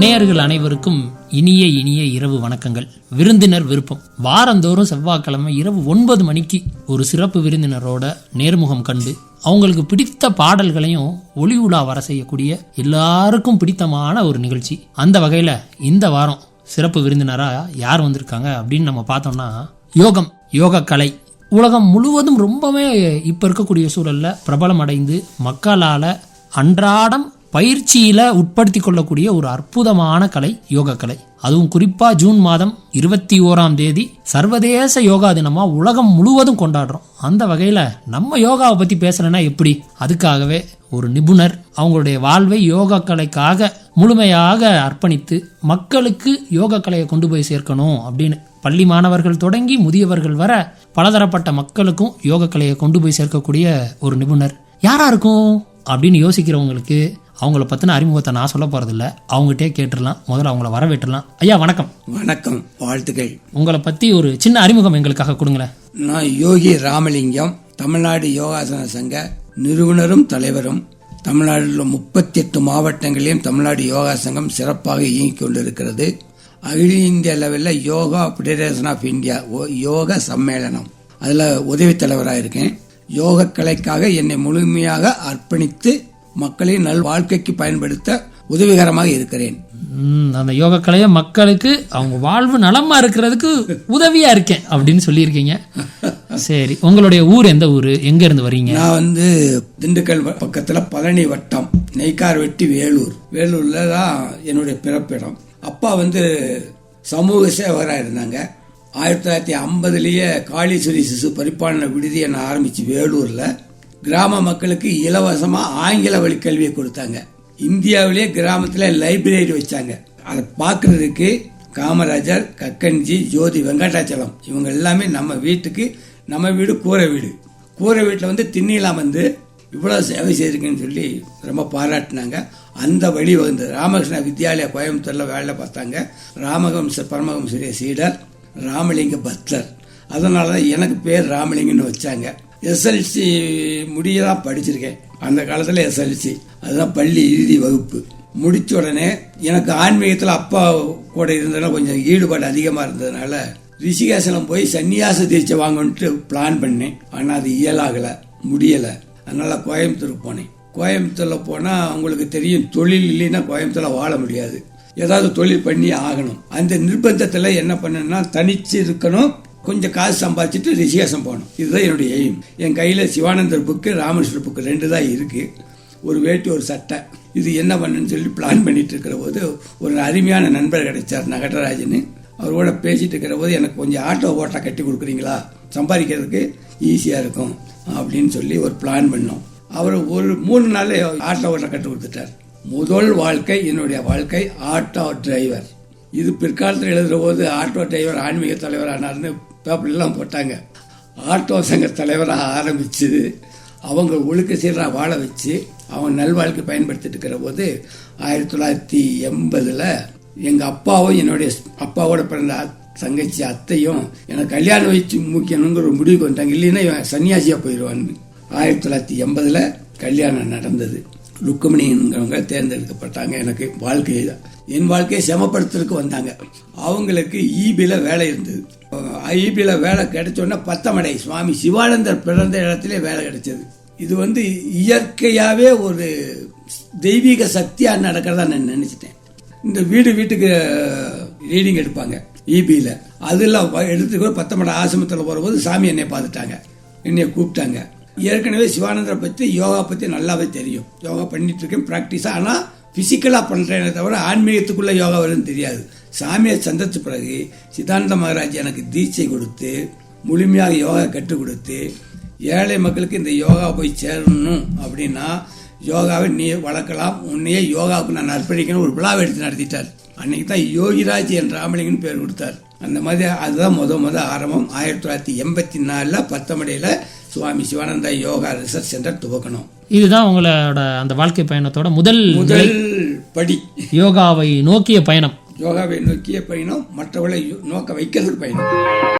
நேயர்கள் அனைவருக்கும் இனிய இனிய இரவு வணக்கங்கள். விருந்தினர் விருப்பம். வாரந்தோறும் செவ்வாய்க்கிழமை இரவு 9 மணிக்கு ஒரு சிறப்பு விருந்தினரோட நேர்முகம் கண்டு அவங்களுக்கு பிடித்த பாடல்களையும் ஒளி உலா வர செய்யக்கூடிய எல்லாருக்கும் பிடித்தமான ஒரு நிகழ்ச்சி. அந்த வகையில இந்த வாரம் சிறப்பு விருந்தினரா யார் வந்திருக்காங்க அப்படின்னு நம்ம பார்த்தோம்னா, யோக கலை உலகம் முழுவதும் ரொம்பவே இப்ப இருக்கக்கூடிய சூழல்ல பிரபலம் அடைந்து மக்களால அன்றாடம் பயிற்சியில உட்படுத்தி கொள்ளக்கூடிய ஒரு அற்புதமான கலை யோக கலை. அதுவும் குறிப்பா ஜூன் மாதம் 21ஆம் தேதி சர்வதேச யோகா தினமா உலகம் முழுவதும் கொண்டாடுறோம். அந்த வகையில நம்ம யோகாவை பத்தி பேசலன்னா எப்படி? அதுக்காகவே ஒரு நிபுணர் அவங்களுடைய வாழ்வை யோகா கலைக்காக முழுமையாக அர்ப்பணித்து மக்களுக்கு யோகா கலையை கொண்டு போய் சேர்க்கணும் அப்படின்னு பள்ளி மாணவர்கள் தொடங்கி முதியவர்கள் வர பலதரப்பட்ட மக்களுக்கும் யோக கலையை கொண்டு போய் சேர்க்கக்கூடிய ஒரு நிபுணர் யாரா இருக்கும் அப்படின்னு யோசிக்கிறவங்களுக்கு அவங்கள பத்தின அறிமுகத்தை நான் சொல்ல போறதில்ல, அவங்ககிட்டே கேட்டுடலாம். முதல்ல அவங்கள வரவேற்றலாம். ஐயா வணக்கம். வணக்கம், வாழ்த்துக்கள். உங்களை பத்தி ஒரு சின்ன அறிமுகம் எங்களுக்காக கொடுங்களேன். நான் யோகி ராமலிங்கம், தமிழ்நாடு யோகாசன சங்க நிறுவனரும் தலைவரும். தமிழ்நாட்டில் 38 மாவட்டங்களிலும் தமிழ்நாடு யோகா சங்கம் சிறப்பாக இயங்கிக் கொண்டிருக்கிறது. அகில இந்திய லெவலில் யோகா ஃபெடரேஷன் ஆஃப் இந்தியா யோக சம்மேளனம் அதில் உதவி தலைவராக இருக்கேன். யோக கலைக்காக என்னை முழுமையாக அர்ப்பணித்து மக்களை நல் வாழ்க்கைக்கு பயன்படுத்த உதவிகரமாக இருக்கிறேன். அந்த யோக கலையை மக்களுக்கு அவங்க வாழ்வு நலமா இருக்கிறதுக்கு உதவியா இருக்கேன் அப்படின்னு சொல்லியிருக்கீங்க. சரி, உங்களுடைய ஊர் எந்த ஊரு, எங்க இருந்து வரீங்க? நான் திண்டுக்கல் பக்கத்துல பழனி வட்டம் நெய்க்கார்வெட்டி வேலூர்ல தான் என்னுடைய பிறப்பிடம். அப்பா சமூக சேவகராக இருந்தாங்க. 1950லயே காளீஸ்வரி சிசு பரிபாலன விடுதியை நான் ஆரம்பிச்சு வேலூர்ல கிராம மக்களுக்கு இலவசமா ஆங்கில வழி கல்வியை கொடுத்தாங்க. இந்தியாவிலேயே கிராமத்துல லைப்ரரி வச்சாங்க. அதை பார்க்கறதுக்கு காமராஜர், கக்கன்ஜி, ஜோதி வெங்கடாச்சலம் இவங்க எல்லாமே நம்ம வீடு கூரை வீட்டுல திண்ணிலாம் இவ்வளவு சேவை செய்திருக்குன்னு சொல்லி ரொம்ப பாராட்டினாங்க. அந்த வழி ராமகிருஷ்ண வித்யாலயா கோயம்புத்தூர்ல வேலை பார்த்தாங்க. பரமஹம்ச சீடர் ராமலிங்க பத்ரர். அதனாலதான் எனக்கு பேர் ராமலிங்கன்னு வச்சாங்க. SLC முடியதான் படிச்சிருக்கேன். அந்த காலத்துல SLC அதுதான் பள்ளி இறுதி வகுப்பு. முடிச்ச உடனே எனக்கு ஆன்மீகத்துல அப்பா கூட இருந்ததுனால கொஞ்சம் ஈடுபாடு அதிகமா இருந்ததுனால ரிஷிகேசனம் போய் சன்னியாச தீட்சை வாங்கணும்ட்டு பிளான் பண்ணேன். ஆனா அது இயலாகல, முடியல. அதனால கோயம்புத்தூருக்கு போனேன். கோயம்புத்தூர்ல போனா உங்களுக்கு தெரியும், தொழில் இல்லைன்னா கோயம்புத்தூர்ல வாழ முடியாது. ஏதாவது தொழில் பண்ணி ஆகணும். அந்த நிர்பந்தத்துல என்ன பண்ணேன்னா, தனிச்சு இருக்கணும், கொஞ்சம் காசு சம்பாதிச்சுட்டு ரிஷிகேசம் போகணும். இதுதான் என்னுடைய எய்ம். என் கையில சிவானந்தர் புக்கு, ராமகிருஷ்ணர் புக்கு 2 தான் இருக்கு. ஒரு வேட்டி, ஒரு சட்டை. இது என்ன பண்ணுன்னு சொல்லி பிளான் பண்ணிட்டு இருக்கிற போது ஒரு அருமையான நண்பர் கிடைச்சார், நகடராஜன். அவரோட பேசிட்டு இருக்கிற போது எனக்கு கொஞ்சம் ஆட்டோ ஓட்டா கட்டி கொடுக்குறீங்களா, சம்பாதிக்கிறதுக்கு ஈஸியா இருக்கும் அப்படின்னு சொல்லி ஒரு பிளான் பண்ணோம். அவர் ஒரு 3 நாள் ஆட்டோ ஓட்ட கட்டி கொடுத்துட்டார். முதல் வாழ்க்கை, என்னுடைய வாழ்க்கை ஆட்டோ டிரைவர். இது பிற்காலத்தில் எழுதுற போது ஆட்டோ டிரைவர் ஆன்மீக தலைவர் ஆனார்னு பேப்பர்லாம் போட்டாங்க. ஆட்டோ சங்க தலைவராக ஆரம்பிச்சு அவங்க ஒழுக்க சீராக வாழ வச்சு அவங்க நல்வாழ்க்கை பயன்படுத்திட்டு இருக்கிற போது 1980 எங்க அப்பாவும் என்னுடைய அப்பாவோட பிறந்த தங்கச்சி அத்தையும் எனக்கு கல்யாணம் வச்சு முக்கியங்கிற ஒரு முடிவுக்கு வந்தாங்க. இல்லைன்னா இவன் சன்னியாசியா போயிடுவான்னு. 1980 கல்யாணம் நடந்தது. ருக்குமணிங்கிறவங்க தேர்ந்தெடுக்கப்பட்டாங்க. எனக்கு என் வாழ்க்கையை சமப்படுத்துறதுக்கு வந்தாங்க. அவங்களுக்கு ஈபில வேலை இருந்தது. ஈபில வேலை கிடைச்சோன்னா பத்தமடை சுவாமி சிவானந்தர் பிறந்த இடத்துல வேலை கிடைச்சது. இது இயற்கையாவே ஒரு தெய்வீக சக்தியா நடக்கிறதா நான் நினைச்சிட்டேன். இந்த வீட்டுக்கு ரீடிங் எடுப்பாங்க ஈபில. அதெல்லாம் எடுத்துக்கோ பத்தமடை ஆசிரமத்தில் போறபோது சாமி என்னை பார்த்துட்டாங்க, என்னைய கூப்பிட்டாங்க. ஏற்கனவே சிவானந்தரை பத்தி யோகா பத்தி நல்லாவே தெரியும். யோகா பண்ணிட்டு இருக்கேன் பிராக்டிஸா. ஆனா பிசிக்கலா பண்றேனே தவிர ஆன்மீகத்துக்குள்ள யோகா வரும்னு தெரியாது. சாமியை சந்திச்ச பிறகு சிதானந்த மகாராஜ் எனக்கு தீட்சை கொடுத்து முழுமையாக யோகா கற்றுக் கொடுத்து ஏழை மக்களுக்கு இந்த யோகா போய் சேரணும் அப்படின்னா யோகாவை நீ வளர்க்கலாம், உன்னையே யோகாவுக்கு நான் அர்ப்பணிக்கணும் ஒரு விழாவை எடுத்து நடத்திட்டார். அன்னைக்கு தான் யோகிராஜ் என் ராமலிங்கன்னு பேர் கொடுத்தார். அந்த மாதிரி அதுதான் முத ஆரம்பம். 1984 பத்தமடையில சுவாமி சிவானந்தா யோகா ரிசர்ச் சென்டர் துவக்கணும். இதுதான் உங்களோட அந்த வாழ்க்கை பயணத்தோட முதல் படி. யோகாவை நோக்கிய பயணம். மற்றவர்களை நோக்க வைக்கிறதுக்கு பயணம்.